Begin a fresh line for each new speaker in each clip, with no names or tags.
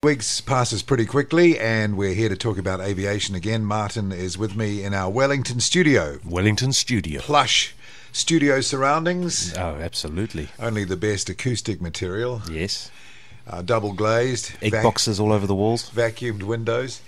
Weeks passes pretty quickly, and we're here to talk about aviation again. Martin is with me in our Wellington studio. Plush studio surroundings.
Oh, absolutely.
Only the best acoustic material.
Yes.
Double glazed.
Egg boxes all over the walls.
Vacuumed windows.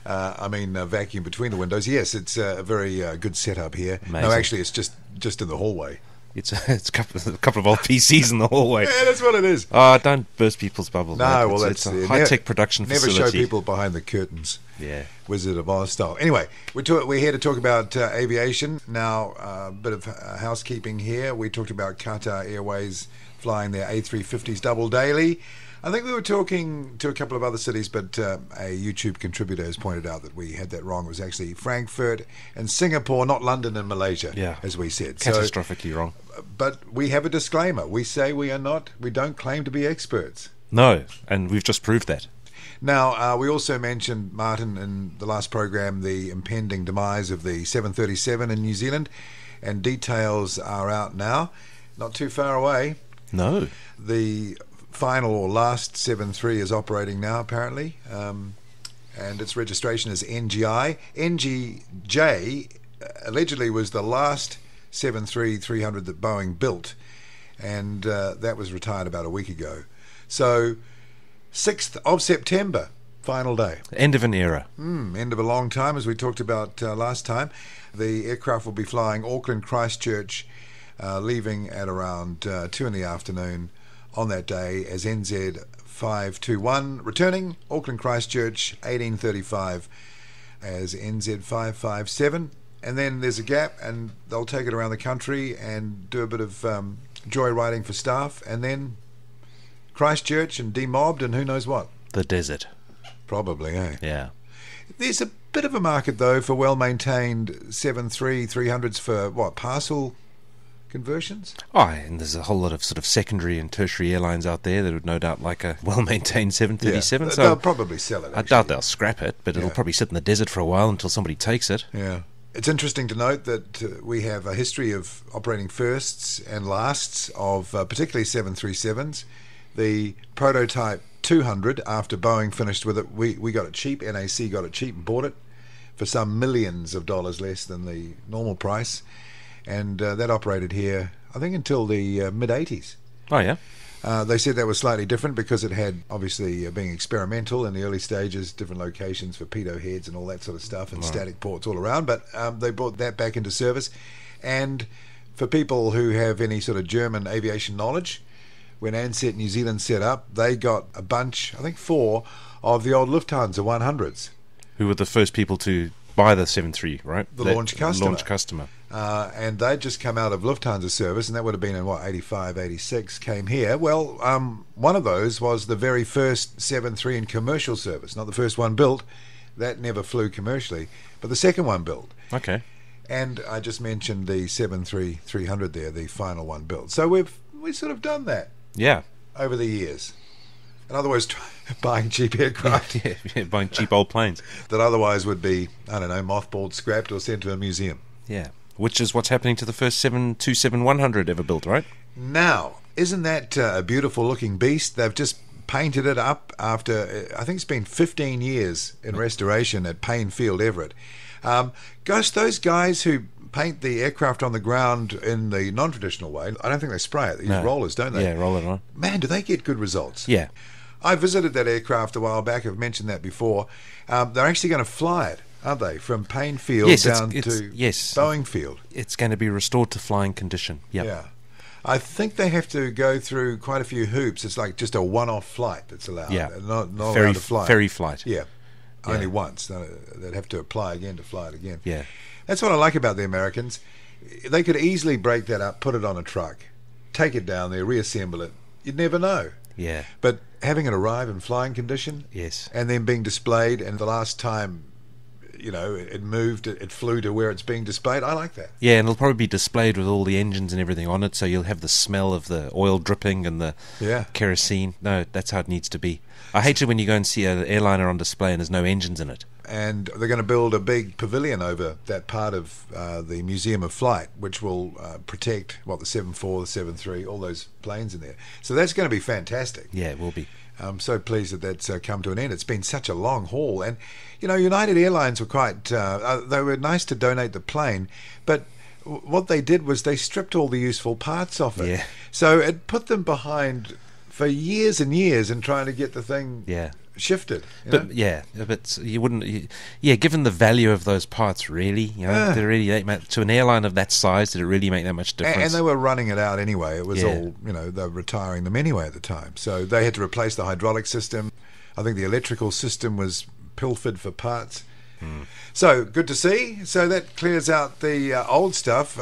Vacuum between the windows. Yes, it's a very good setup here.
Amazing.
No, actually, it's just in the hallway.
It's a couple of old PCs in the hallway.
Yeah, that's what it is.
Oh, don't burst people's bubbles.
No,
mate.
well,
it's a high-tech production facility.
Never show people behind the curtains.
Yeah.
Wizard of Oz style. Anyway, we're here to talk about aviation. Now, a bit of housekeeping here. We talked about Qatar Airways flying their A350s double daily. I think we were talking to a couple of other cities, but a YouTube contributor has pointed out that we had that wrong. It was actually Frankfurt and Singapore, not London and Malaysia, as we said.
Catastrophically wrong.
But we have a disclaimer. We say we don't claim to be experts.
No, and we've just proved that.
Now, we also mentioned, Martin, in the last program, the impending demise of the 737 in New Zealand, and details are out now. Not too far away.
No.
The final or last 73 is operating now, apparently, and its registration is NGI. NGJ allegedly was the last 737-300 that Boeing built, and that was retired about a week ago. So 6th of September, final day.
End of an era.
End of a long time, as we talked about last time. The aircraft will be flying Auckland Christchurch, leaving at around 2 in the afternoon on that day as NZ 521, returning Auckland Christchurch 1835 as NZ 557, and then there's a gap, and they'll take it around the country and do a bit of joyriding for staff, and then Christchurch and demobbed and who knows what.
The desert.
Probably, eh?
Yeah.
There's a bit of a market, though, for well-maintained 737-300s for, parcel conversions?
Oh, and there's a whole lot of sort of secondary and tertiary airlines out there that would no doubt like a well-maintained 737.
Yeah,
so
they'll probably sell it, actually.
I doubt they'll scrap it, but it'll probably sit in the desert for a while until somebody takes it.
Yeah. It's interesting to note that we have a history of operating firsts and lasts of particularly 737s. The prototype 200, after Boeing finished with it, we got it cheap. NAC got it cheap and bought it for some millions of dollars less than the normal price. And that operated here, I think, until the mid-80s.
Oh, yeah?
They said that was slightly different because it had, obviously, being experimental in the early stages, different locations for pitot heads and all that sort of stuff, and static ports all around. But they brought that back into service. And for people who have any sort of German aviation knowledge, when Ansett New Zealand set up, they got a bunch, I think 4, of the old Lufthansa 100s.
Who were the first people to buy the 73, right?
The launch
customer.
And they'd just come out of Lufthansa service, and that would have been in, 85, 86, came here. Well, one of those was the very first 73 in commercial service, not the first one built. That never flew commercially, but the second one built.
Okay.
And I just mentioned the 737-300 there, the final one built. So we've sort of done that.
Yeah.
Over the years. In other words, buying cheap aircraft.
Yeah, buying cheap old planes.
That otherwise would be, mothballed, scrapped, or sent to a museum.
Yeah. Which is what's happening to the first 727-100 ever built, right?
Now, isn't that a beautiful looking beast? They've just painted it up after, I think it's been 15 years in restoration at Payne Field, Everett. Those guys who paint the aircraft on the ground in the non-traditional way, I don't think they spray it. They use rollers, don't they?
Yeah, roll it on.
Man, do they get good results.
Yeah.
I visited that aircraft a while back. I've mentioned that before. They're actually going to fly it, aren't they, from Payne Field down to Boeing Field.
It's going to be restored to flying condition. Yep.
Yeah. I think they have to go through quite a few hoops. It's like just a one-off flight that's allowed.
Yeah.
Not allowed to fly.
Ferry flight.
Yeah. Only once. They'd have to apply again to fly it again.
Yeah.
That's what I like about the Americans. They could easily break that up, put it on a truck, take it down there, reassemble it. You'd never know.
Yeah.
But having it arrive in flying condition,
yes,
and then being displayed, and the last time, it moved, it flew to where it's being displayed, I like that.
Yeah, and it'll probably be displayed with all the engines and everything on it, so you'll have the smell of the oil dripping and the kerosene. No, that's how it needs to be. I hate it when you go and see an airliner on display and there's no engines in it.
And they're going to build a big pavilion over that part of the Museum of Flight, which will protect, the 74, the 73, all those planes in there. So that's going to be fantastic.
Yeah, it will be.
I'm so pleased that that's come to an end. It's been such a long haul. And, United Airlines were quite... they were nice to donate the plane, but what they did was they stripped all the useful parts off it.
Yeah.
So it put them behind for years and years in trying to get the thing shifted.
But you wouldn't. Given the value of those parts, really, to an airline of that size, did it really make that much difference?
And they were running it out anyway. It was all, they were retiring them anyway at the time. So they had to replace the hydraulic system. I think the electrical system was pilfered for parts. So good to see. So that clears out the old stuff.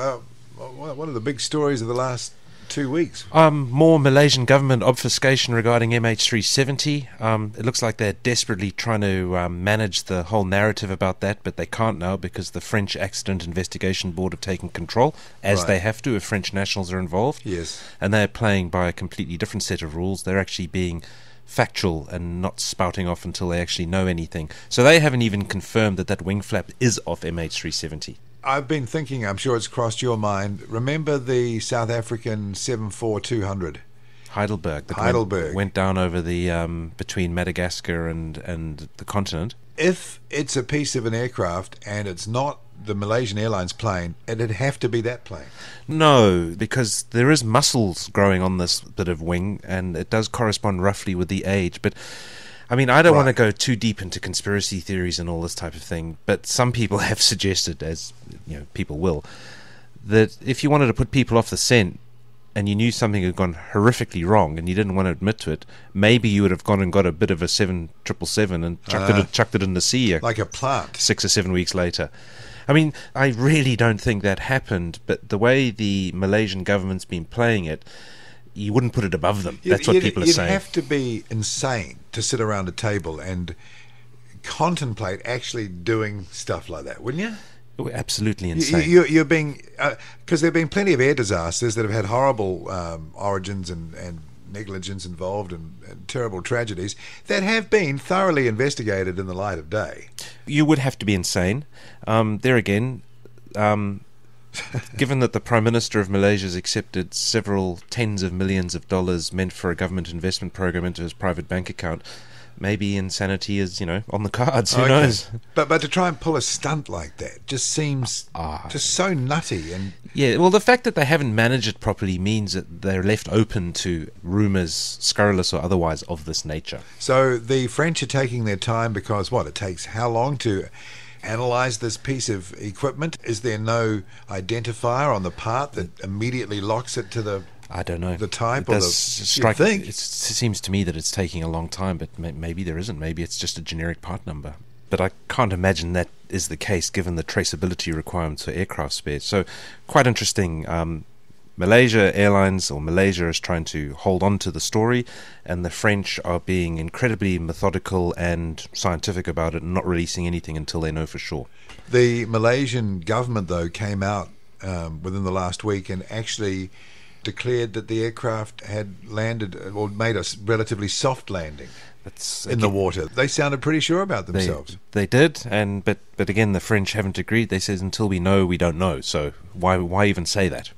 One of the big stories of the last 2 weeks.
More Malaysian government obfuscation regarding MH370. It looks like they're desperately trying to manage the whole narrative about that, but they can't now because the French Accident Investigation Board have taken control, as they have to if French nationals are involved.
Yes.
And they're playing by a completely different set of rules. They're actually being factual and not spouting off until they actually know anything. So they haven't even confirmed that wing flap is off MH370.
I've been thinking, I'm sure it's crossed your mind, remember the South African 74200?
Heidelberg. Went down over the between Madagascar and the continent.
If it's a piece of an aircraft and it's not the Malaysian Airlines plane, it'd have to be that plane.
No, because there is muscles growing on this bit of wing, and it does correspond roughly with the age, but I mean, I don't want to go too deep into conspiracy theories and all this type of thing, but some people have suggested, as people will, that if you wanted to put people off the scent and you knew something had gone horrifically wrong and you didn't want to admit to it, maybe you would have gone and got a bit of a 7777 and chucked it in the sea,
like a plant,
6 or 7 weeks later. I mean, I really don't think that happened, but the way the Malaysian government's been playing it, you wouldn't put it above them. That's what people are saying.
You'd have to be insane to sit around a table and contemplate actually doing stuff like that, wouldn't you?
Absolutely insane.
You're being... Because there have been plenty of air disasters that have had horrible origins and negligence involved and terrible tragedies that have been thoroughly investigated in the light of day.
You would have to be insane. There again... given that the Prime Minister of Malaysia has accepted several tens of millions of dollars meant for a government investment program into his private bank account, maybe insanity is, on the cards. Who knows?
But to try and pull a stunt like that just seems just so nutty. And
well, the fact that they haven't managed it properly means that they're left open to rumours, scurrilous or otherwise, of this nature.
So the French are taking their time because, it takes how long to analyze this piece of equipment? Is there no identifier on the part that immediately locks it to the... I don't know. The type or the thing?
It seems to me that it's taking a long time, but maybe there isn't. Maybe it's just a generic part number. But I can't imagine that is the case given the traceability requirements for aircraft spares. So quite interesting. Malaysia is trying to hold on to the story, and the French are being incredibly methodical and scientific about it and not releasing anything until they know for sure.
The Malaysian government, though, came out within the last week and actually declared that the aircraft had landed or made a relatively soft landing in the water. They sounded pretty sure about themselves.
They did, but again, the French haven't agreed. They said until we know, we don't know. So why even say that?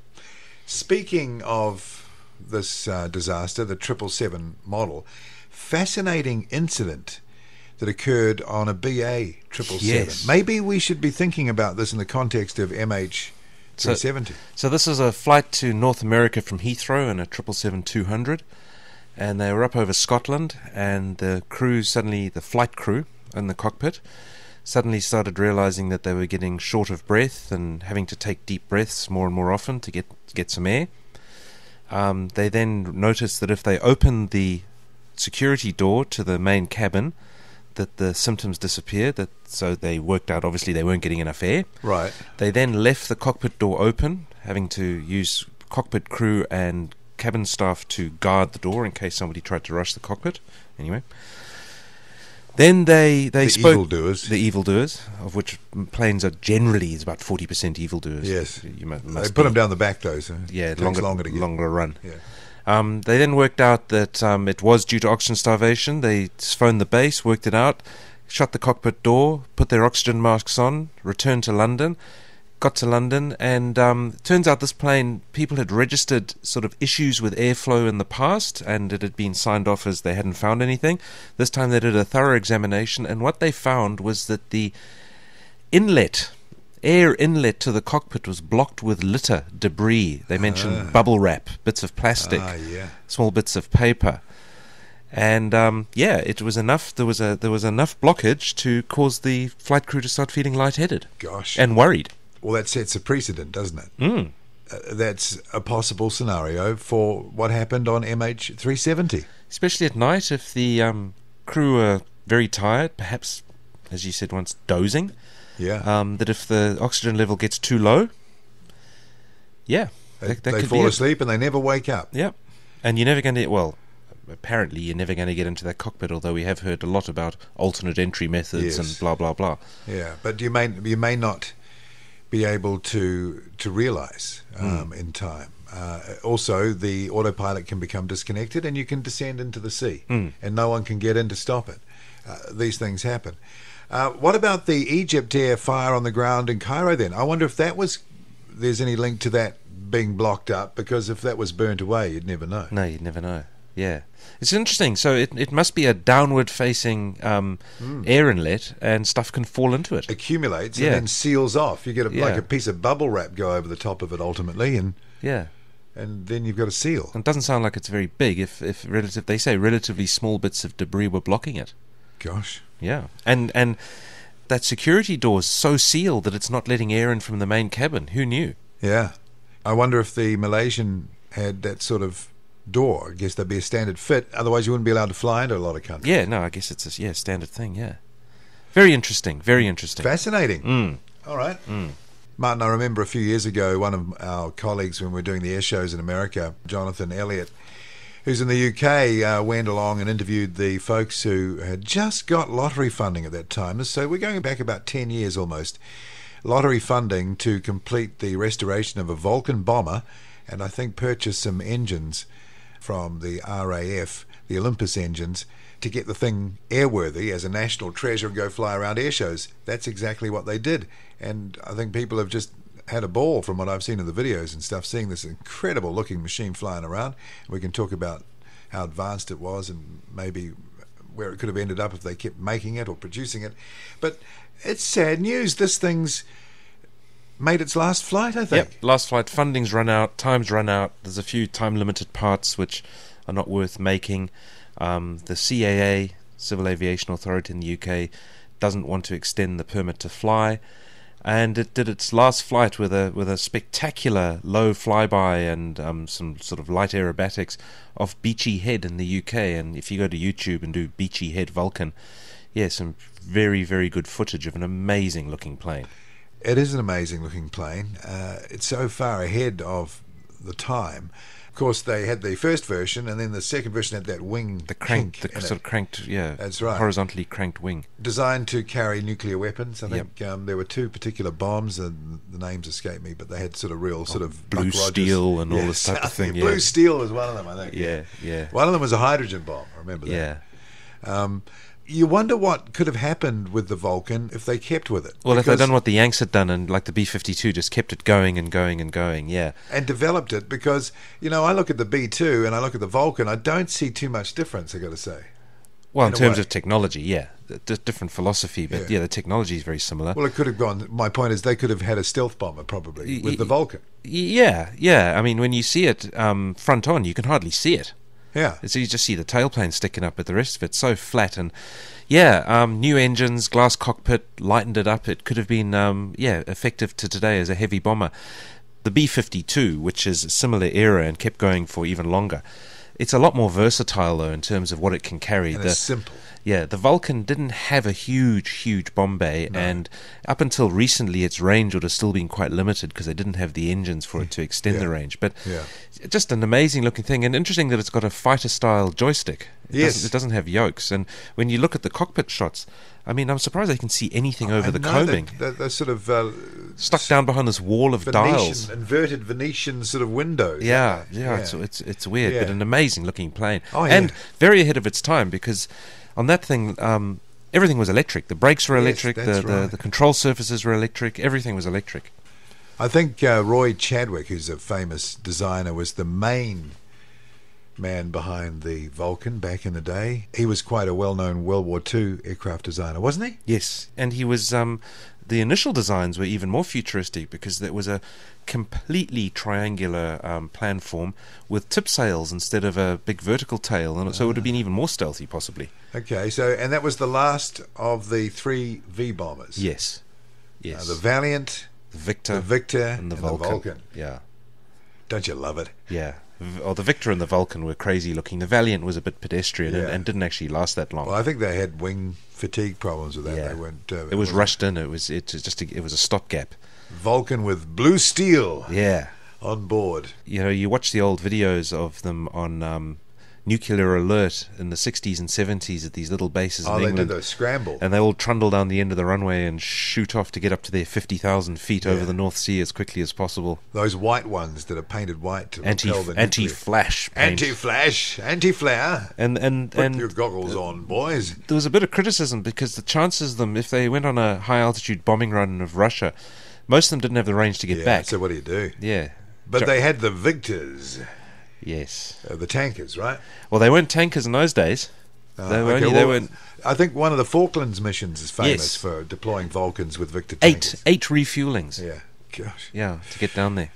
Speaking of this disaster, the 777 model, fascinating incident that occurred on a BA 777.
Yes.
Maybe we should be thinking about this in the context of MH370.
So this is a flight to North America from Heathrow in a 777-200, and they were up over Scotland, and the flight crew in the cockpit suddenly started realizing that they were getting short of breath and having to take deep breaths more and more often to get some air. They then noticed that if they opened the security door to the main cabin, that the symptoms disappeared. So they worked out, obviously, they weren't getting enough air.
Right.
They then left the cockpit door open, having to use cockpit crew and cabin staff to guard the door in case somebody tried to rush the cockpit. Anyway. Then they spoke... The evildoers, of which planes are generally is about 40% evildoers.
Yes. They put them down the back, though, so it takes longer to get.
Longer run.
Yeah.
They then worked out that it was due to oxygen starvation. They phoned the base, worked it out, shut the cockpit door, put their oxygen masks on, returned to London, got to London, and turns out this plane, people had registered sort of issues with airflow in the past, and it had been signed off as they hadn't found anything. This time they did a thorough examination, and what they found was that the air inlet to the cockpit was blocked with litter, debris. They mentioned bubble wrap, bits of plastic, small bits of paper. And it was enough. There was enough blockage to cause the flight crew to start feeling lightheaded.
Gosh.
And worried.
Well, that sets a precedent, doesn't it?
Mm.
That's a possible scenario for what happened on MH370.
Especially at night, if the crew are very tired, perhaps, as you said once, dozing.
Yeah.
That if the oxygen level gets too low, that
they
could
fall
be
asleep and they never wake up.
Yep. And you're never going to, apparently you're never going to get into that cockpit, although we have heard a lot about alternate entry methods and blah, blah, blah.
Yeah, but you may not be able to realise in time. Also, the autopilot can become disconnected and you can descend into the sea and no one can get in to stop it. These things happen. What about the Egypt Air fire on the ground in Cairo then? I wonder if there's any link to that being blocked up, because if that was burnt away, you'd never know.
No, you'd never know. Yeah. It's interesting. So it must be a downward-facing air inlet, and stuff can fall into it.
Accumulates and then seals off. You get like a piece of bubble wrap go over the top of it ultimately, and then you've got a seal.
And it doesn't sound like it's very big if they say relatively small bits of debris were blocking it.
Gosh.
Yeah. And that security door is so sealed that it's not letting air in from the main cabin. Who knew?
Yeah. I wonder if the Malaysian had that sort of door. I guess that'd be a standard fit, otherwise you wouldn't be allowed to fly into a lot of countries.
Yeah, no, I guess it's a standard thing. Very interesting,
fascinating. All right. Martin, I remember a few years ago, one of our colleagues, when we were doing the air shows in America, Jonathan Elliott, who's in the UK, went along and interviewed the folks who had just got lottery funding at that time. So we're going back about 10 years almost. Lottery funding to complete the restoration of a Vulcan bomber, and I think purchase some engines from the RAF, the Olympus engines, to get the thing airworthy as a national treasure and go fly around air shows. That's exactly what they did. And I think people have just had a ball from what I've seen in the videos and stuff, seeing this incredible looking machine flying around. We can talk about how advanced it was and maybe where it could have ended up if they kept making it or producing it. But it's sad news. This thing's made its last flight, I think.
Yep, last flight. Funding's run out, time's run out. There's a few time-limited parts which are not worth making. The CAA, Civil Aviation Authority in the UK, doesn't want to extend the permit to fly, and it did its last flight with a spectacular low flyby and some sort of light aerobatics off Beachy Head in the UK. And if you go to YouTube and do Beachy Head Vulcan, some very, very good footage of an amazing looking plane.
It is an amazing looking plane. It's so far ahead of the time. Of course, they had the first version, and then the second version had that wing,
cranked,
that's right,
horizontally cranked wing,
designed to carry nuclear weapons. I think there were two particular bombs, and the names escape me, but they had sort of
blue steel and all this type of thing.
Blue steel was one of them, I think.
Yeah.
One of them was a hydrogen bomb. I remember that. Yeah. You wonder what could have happened with the Vulcan if they kept with it.
Well, if they'd done what the Yanks had done, and like the B-52 just kept it going and going and going,
and developed it, because I look at the B-2 and I look at the Vulcan, I don't see too much difference, I got to say.
Well, in terms of technology, different philosophy, but the technology is very similar.
Well, it could have gone. My point is, they could have had a stealth bomber probably with the Vulcan.
Yeah. I mean, when you see it front on, you can hardly see it.
Yeah.
So you just see the tailplane sticking up, but the rest of it's so flat. And new engines, glass cockpit, lightened it up. It could have been effective to today as a heavy bomber. The B-52, which is a similar era and kept going for even longer, it's a lot more versatile though in terms of what it can carry.
And it's simple.
Yeah, the Vulcan didn't have a huge bomb bay, and up until recently its range would have still been quite limited because they didn't have the engines for it to extend the range. But just an amazing looking thing, and interesting that it's got a fighter-style joystick. It doesn't have yokes, and when you look at the cockpit shots, I mean, I'm surprised they can see anything over the combing.
They're sort of
stuck down behind this wall of dials.
Inverted Venetian sort of windows.
Yeah. It's weird, but an amazing looking plane.
Oh,
and very ahead of its time, because on that thing, everything was electric. The brakes were electric, the control surfaces were electric, everything was electric.
I think Roy Chadwick, who's a famous designer, was the main man behind the Vulcan back in the day. He was quite a well-known World War II aircraft designer, wasn't he?
Yes, and he was. The initial designs were even more futuristic because there was a completely triangular plan form with tip sails instead of a big vertical tail, and so it would have been even more stealthy, possibly.
Okay, and that was the last of the 3 V bombers.
Yes, yes.
The Valiant,
the Victor,
and the Vulcan.
Yeah.
Don't you love it?
Yeah. The Victor and the Vulcan were crazy looking. The Valiant was a bit pedestrian and didn't actually last that long.
Well, I think they had wing fatigue problems with that.
Yeah.
They weren't.
It was rushed in. It was a stopgap.
Vulcan with blue steel.
Yeah.
On board.
You know, you watch the old videos of them on Nuclear Alert in the 60s and 70s at these little bases in England.
They did the scramble.
And they all trundle down the end of the runway and shoot off to get up to their 50,000 feet over the North Sea as quickly as possible.
Those white ones that are painted white to repel the
anti-flash paint.
Anti-flare.
And
Put your goggles on, boys.
There was a bit of criticism because the chances of them, if they went on a high-altitude bombing run of Russia, most of them didn't have the range to get back.
So what do you do?
Yeah.
But they had the Victors.
Yes.
The tankers, right?
Well, they weren't tankers in those days. They weren't.
I think one of the Falklands missions is famous for deploying Vulcans with Victor tankers.
Eight refuelings.
Yeah. Gosh.
Yeah, to get down there.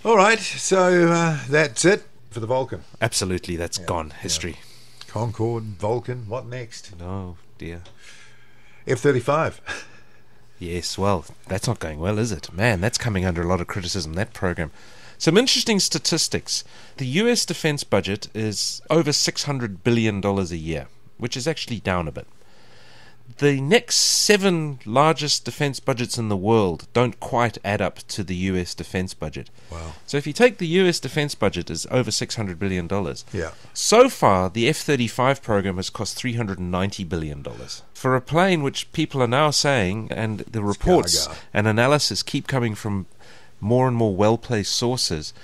All right, so that's it for the Vulcan.
Absolutely, that's gone. History.
Yeah. Concorde, Vulcan, what next?
Oh, dear.
F-35.
Yes, well, that's not going well, is it? Man, that's coming under a lot of criticism, that program. Some interesting statistics. The US defense budget is over $600 billion a year, which is actually down a bit. The next 7 largest defense budgets in the world don't quite add up to the US defense budget.
Wow.
So if you take the US defense budget as over $600 billion, so far the F-35 program has cost $390 billion. For a plane which people are now saying, and the reports and analysis keep coming from more and more well-placed sources,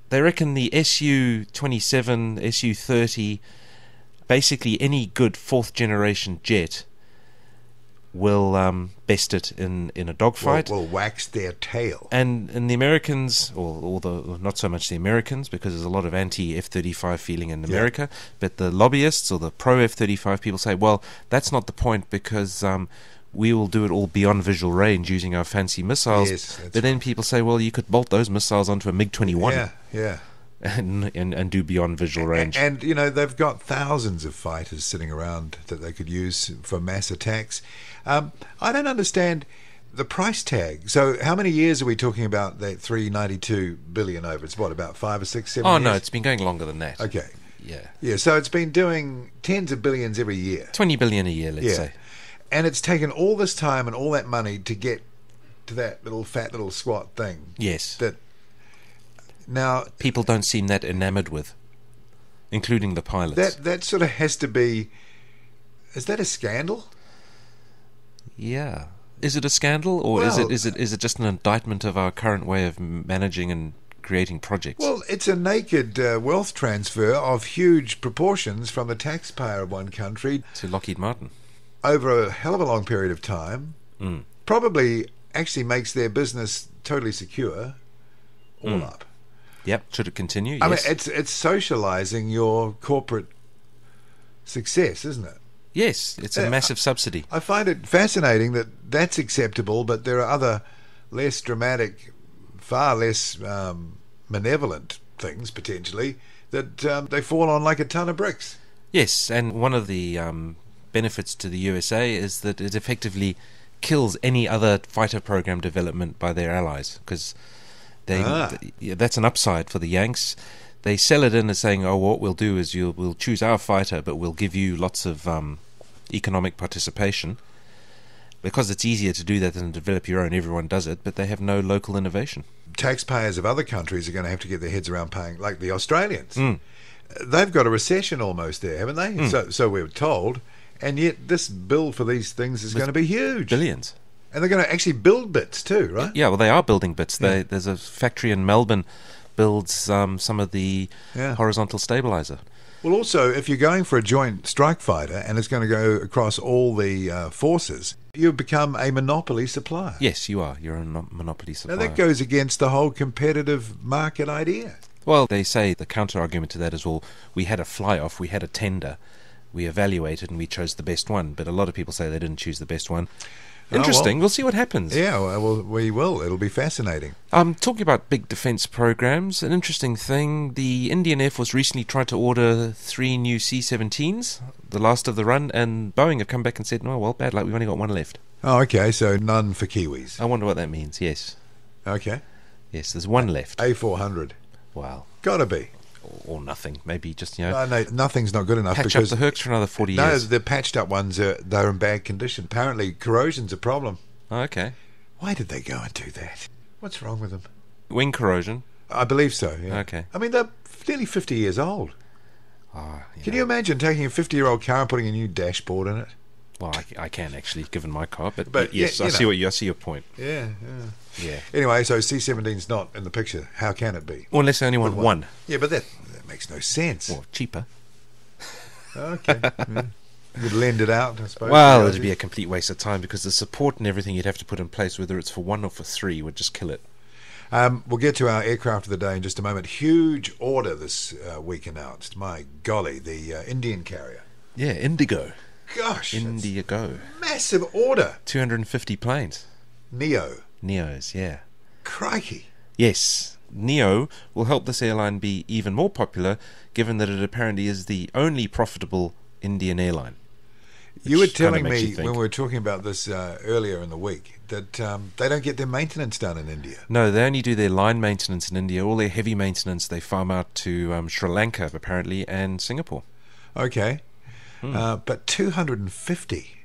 they reckon the Su-27, Su-30, basically any good fourth-generation jet will best it in a dogfight.
Will wax their tail.
And the Americans, or not so much the Americans, because there's a lot of anti-F-35 feeling in America, but the lobbyists or the pro-F-35 people say, well, that's not the point because we will do it all beyond visual range using our fancy missiles.
Yes,
but then people say, well, you could bolt those missiles onto a MiG-21.
Yeah.
And do beyond visual range.
And, you know, they've got thousands of fighters sitting around that they could use for mass attacks. I don't understand the price tag. So how many years are we talking about that $392 billion over? It's what, about 5 or 6, 7 years?
Oh, no, it's been going longer than that.
Okay.
Yeah,
so it's been doing tens of billions every year.
20 billion a year, let's say.
And it's taken all this time and all that money to get to that fat little squat thing.
Yes.
That now
people don't seem that enamored with, including the pilots.
That sort of has to be. Is that a scandal?
Yeah. Is it a scandal, or is it just an indictment of our current way of managing and creating projects?
Well, it's a naked wealth transfer of huge proportions from the taxpayer of one country
to Lockheed Martin
over a hell of a long period of time. Probably actually makes their business totally secure. All up.
Yep. Should it continue?
I
yes.
mean, it's socializing your corporate success, isn't it?
Yes, it's a massive subsidy.
I find it fascinating that that's acceptable, but there are other less dramatic, far less malevolent things, potentially, that they fall on like a ton of bricks.
Yes, and one of the benefits to the USA is that it effectively kills any other fighter program development by their allies, because that's an upside for the Yanks. They sell it in as saying, oh, what we'll do is we'll choose our fighter, but we'll give you lots of economic participation. Because it's easier to do that than develop your own, everyone does it, but they have no local innovation.
Taxpayers of other countries are going to have to get their heads around paying, like the Australians. They've got a recession almost there, haven't they? So we're told, and yet this bill for these things is going to be huge.
Billions.
And they're going to actually build bits too, right?
Yeah, well, they are building bits. There's a factory in Melbourne builds some of the horizontal stabilizer.
Well, also, if you're going for a joint strike fighter and it's going to go across all the forces, you become a monopoly supplier.
Yes, you are. You're a monopoly supplier.
Now, that goes against the whole competitive market idea.
Well, they say the counter-argument to that is, well, we had a fly-off, we had a tender, we evaluated and we chose the best one. But a lot of people say they didn't choose the best one. Interesting. We'll see what happens.
Yeah, well, we will. It'll be fascinating.
Talking about big defence programs, an interesting thing, the Indian Air Force recently tried to order 3 new C-17s, the last of the run, and Boeing have come back and said, no, well, bad luck, we've only got 1 left.
Oh, okay, so none for Kiwis.
I wonder what that means, yes.
Okay.
Yes, there's 1 left.
A400.
Wow.
Gotta be.
Or nothing. Maybe just,
No, nothing's not good enough.
Patch up the Hercs for another 40 years.
No, the patched up ones, they're in bad condition. Apparently, corrosion's a problem.
Oh, okay.
Why did they go and do that? What's wrong with them?
Wing corrosion?
I believe so, yeah.
Okay.
I mean, they're nearly 50 years old. Can you imagine taking a 50-year-old car and putting a new dashboard in it?
Well, I can actually, given my car, but yes, I see your point.
Yeah.
Yeah.
Anyway, so C-17's not in the picture. How can it be?
Well, unless they only want one.
Yeah, but that makes no sense.
Well, cheaper.
Okay. Yeah. You'd lend it out, I suppose.
Well, it'd be a complete waste of time because the support and everything you'd have to put in place, whether it's for 1 or for 3, would just kill it.
We'll get to our aircraft of the day in just a moment. Huge order this week announced. My golly, the Indian carrier.
Yeah, Indi Go.
Gosh.
Indi Go.
Massive order.
250 planes.
Neos,
yeah.
Crikey.
Yes. Neo will help this airline be even more popular, given that it apparently is the only profitable Indian airline.
You were telling me when we were talking about this earlier in the week that they don't get their maintenance done in India.
No, they only do their line maintenance in India. All their heavy maintenance they farm out to Sri Lanka, apparently, and Singapore.
Okay. But 250.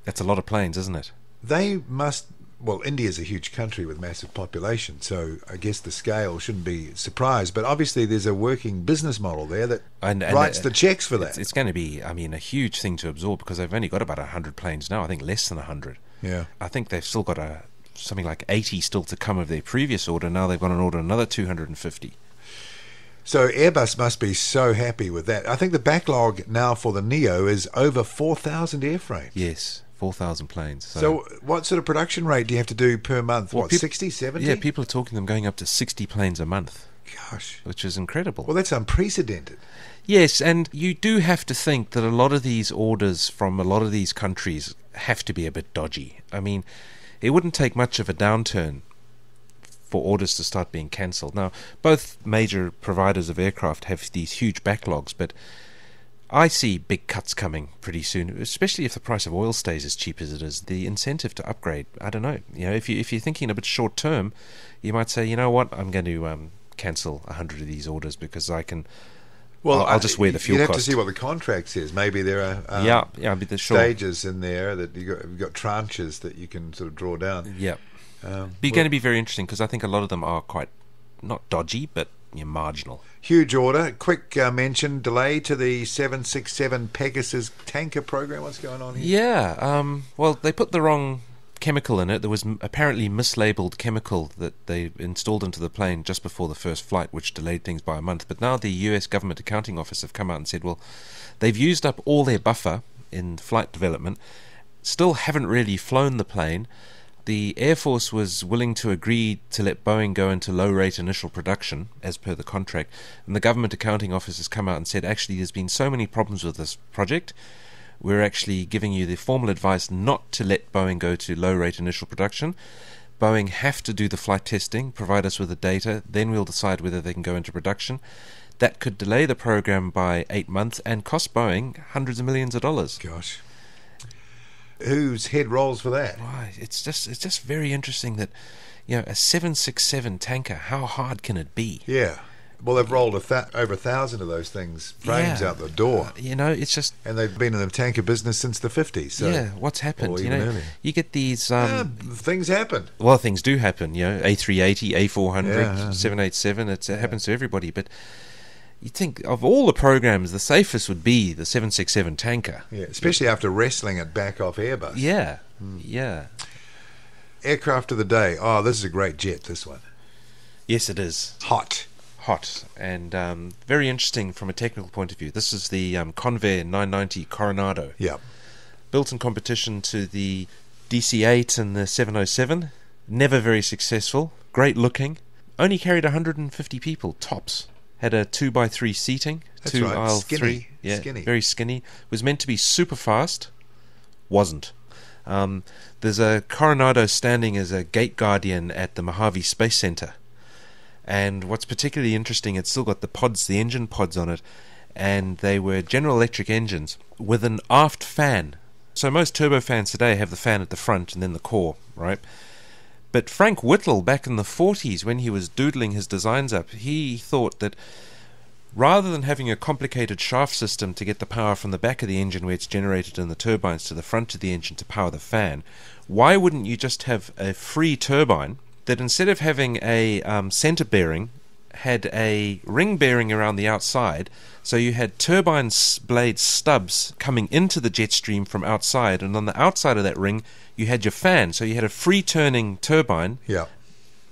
That's a lot of planes, isn't it?
They must... Well, India's a huge country with massive population, so I guess the scale shouldn't be surprised. But obviously there's a working business model there that writes the checks for that.
It's going to be, a huge thing to absorb because they've only got about 100 planes now. I think less than 100.
Yeah.
I think they've still got something like 80 still to come of their previous order. Now they've got an order another 250.
So Airbus must be so happy with that. I think the backlog now for the Neo is over 4,000 airframes.
Yes. 4,000 planes.
So what sort of production rate do you have to do per month? Well, 60, 70?
Yeah, people are talking them going up to 60 planes a month.
Gosh.
Which is incredible.
Well, that's unprecedented.
Yes, and you do have to think that a lot of these orders from a lot of these countries have to be a bit dodgy. I mean, it wouldn't take much of a downturn for orders to start being cancelled. Now, both major providers of aircraft have these huge backlogs, but I see big cuts coming pretty soon, especially if the price of oil stays as cheap as it is. The incentive to upgrade, I don't know. If you're thinking a bit short term, you might say, you know what, I'm going to cancel 100 of these orders because I can. Well, I'll just wear the fuel cost.
You'd have to see what the contract says. Maybe there are stages in there that you've got tranches that you can sort of draw down.
Yeah, going to be very interesting because I think a lot of them are quite not dodgy, but marginal.
Huge order. Quick mention, delay to the 767 Pegasus tanker program. What's going on here?
Yeah, well, they put the wrong chemical in it. There was apparently mislabeled chemical that they installed into the plane just before the first flight, which delayed things by a month. But now the US Government Accounting Office have come out and said, well, they've used up all their buffer in flight development, still haven't really flown the plane. The Air Force was willing to agree to let Boeing go into low-rate initial production, as per the contract, and the Government Accounting Office has come out and said, actually, there's been so many problems with this project, we're actually giving you the formal advice not to let Boeing go to low-rate initial production. Boeing have to do the flight testing, provide us with the data, then we'll decide whether they can go into production. That could delay the program by 8 months and cost Boeing hundreds of millions of dollars.
Gosh. Whose head rolls for that?
Why, it's just very interesting that, a 767 tanker, how hard can it be?
Yeah. Well, they've rolled over 1,000 of those things, frames out the door.
It's just...
And they've been in the tanker business since the 50s. So,
yeah, what's happened?
Or even earlier.
You get these...
things happen.
Well, things do happen, A380, A400, 787, it happens to everybody, but... You'd think of all the programs, the safest would be the 767 tanker.
Yeah, especially after wrestling it back off Airbus.
Yeah,
Aircraft of the day. Oh, this is a great jet, this one.
Yes, it is.
Hot.
And very interesting from a technical point of view. This is the Convair 990 Coronado.
Yeah.
Built in competition to the DC-8 and the 707. Never very successful. Great looking. Only carried 150 people, tops. Had a 2x3 seating.
That's
two
right.
aisle
Skinny.
three. Yeah,
Skinny.
very skinny. Was meant to be super fast. Wasn't. There's a Coronado standing as a gate guardian at the Mojave Space Center. And what's particularly interesting, it's still got the pods, the engine pods on it, and they were General Electric engines with an aft fan. So most turbofans today have the fan at the front and then the core, right? But Frank Whittle, back in the 40s, when he was doodling his designs up, he thought that rather than having a complicated shaft system to get the power from the back of the engine where it's generated in the turbines to the front of the engine to power the fan, why wouldn't you just have a free turbine that instead of having a center bearing had a ring bearing around the outside, so you had turbine blade stubs coming into the jet stream from outside, and on the outside of that ring you had your fan, so you had a free turning turbine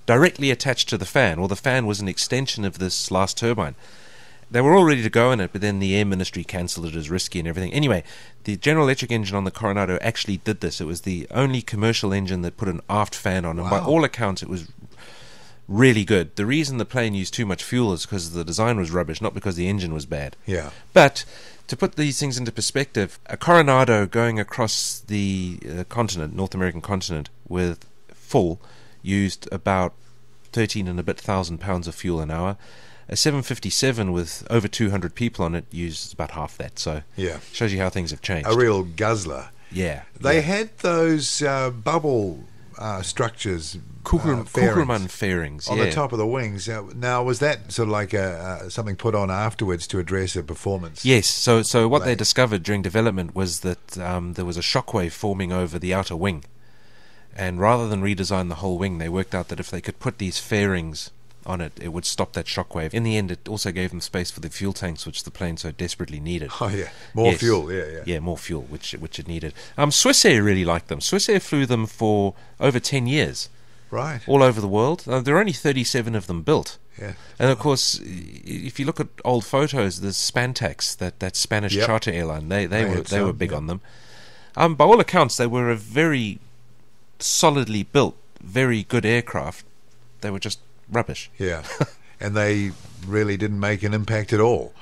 directly attached to the fan, or the fan was an extension of this last turbine. They were all ready to go in it, but then the Air Ministry cancelled it as risky and everything. Anyway, the General Electric engine on the Coronado actually did this. It was the only commercial engine that put an aft fan on, and by all accounts it was really good. The reason the plane used too much fuel is because the design was rubbish, not because the engine was bad.
Yeah.
But to put these things into perspective, a Coronado going across the continent, North American continent, with full, used about 13 and a bit thousand pounds of fuel an hour. A 757 with over 200 people on it uses about half that. So shows you how things have changed.
A real guzzler.
Yeah.
They had those bubble structures,
Kugelmann fairings
on the top of the wings. Now, was that sort of like something put on afterwards to address a performance?
Yes. So what they discovered during development was that there was a shockwave forming over the outer wing, and rather than redesign the whole wing, they worked out that if they could put these fairings on it, it would stop that shockwave. In the end, it also gave them space for the fuel tanks, which the plane so desperately needed.
Oh yeah, more fuel. Yeah,
more fuel, which it needed. Swissair really liked them. Swissair flew them for over 10 years.
Right.
All over the world. There are only 37 of them built.
Yeah.
And of course, if you look at old photos, there's Spantax, that Spanish charter airline. They were big on them. By all accounts, they were a very solidly built, very good aircraft. They were just rubbish.
Yeah. And they really didn't make an impact at all.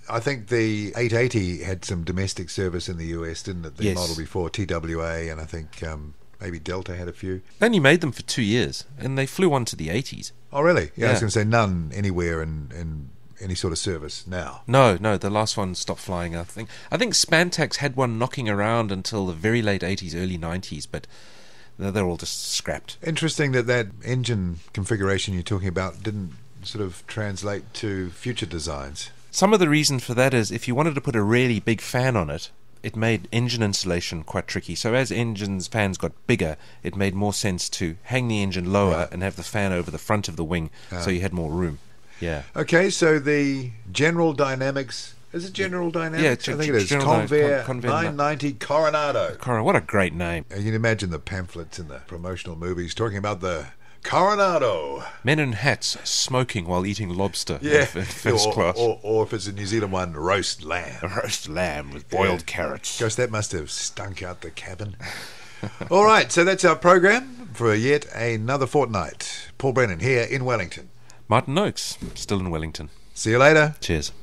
I think the 880 had some domestic service in the US, didn't it? The model before, TWA, and I think maybe Delta had a few.
They only made them for 2 years, and they flew on to the 80s.
Oh, really? Yeah, I was going to say none anywhere in any sort of service now.
No, the last one stopped flying, I think. I think Spantax had one knocking around until the very late 80s, early 90s, but they're all just scrapped.
Interesting that engine configuration you're talking about didn't sort of translate to future designs.
Some of the reason for that is if you wanted to put a really big fan on it, it made engine installation quite tricky. So as fans got bigger, it made more sense to hang the engine lower and have the fan over the front of the wing, so you had more room. Yeah.
Okay, so the General Dynamics... Is it General Dynamics?
Yeah,
I think it is. Convair 990 Coronado.
What a great name.
You can imagine the pamphlets in the promotional movies talking about the Coronado.
Men in hats smoking while eating lobster in first class.
Or if it's a New Zealand one, roast lamb.
A roast lamb with boiled carrots.
Gosh, that must have stunk out the cabin. All right, so that's our program for yet another fortnight. Paul Brennan here in Wellington.
Martin Noakes, still in Wellington.
See you later.
Cheers.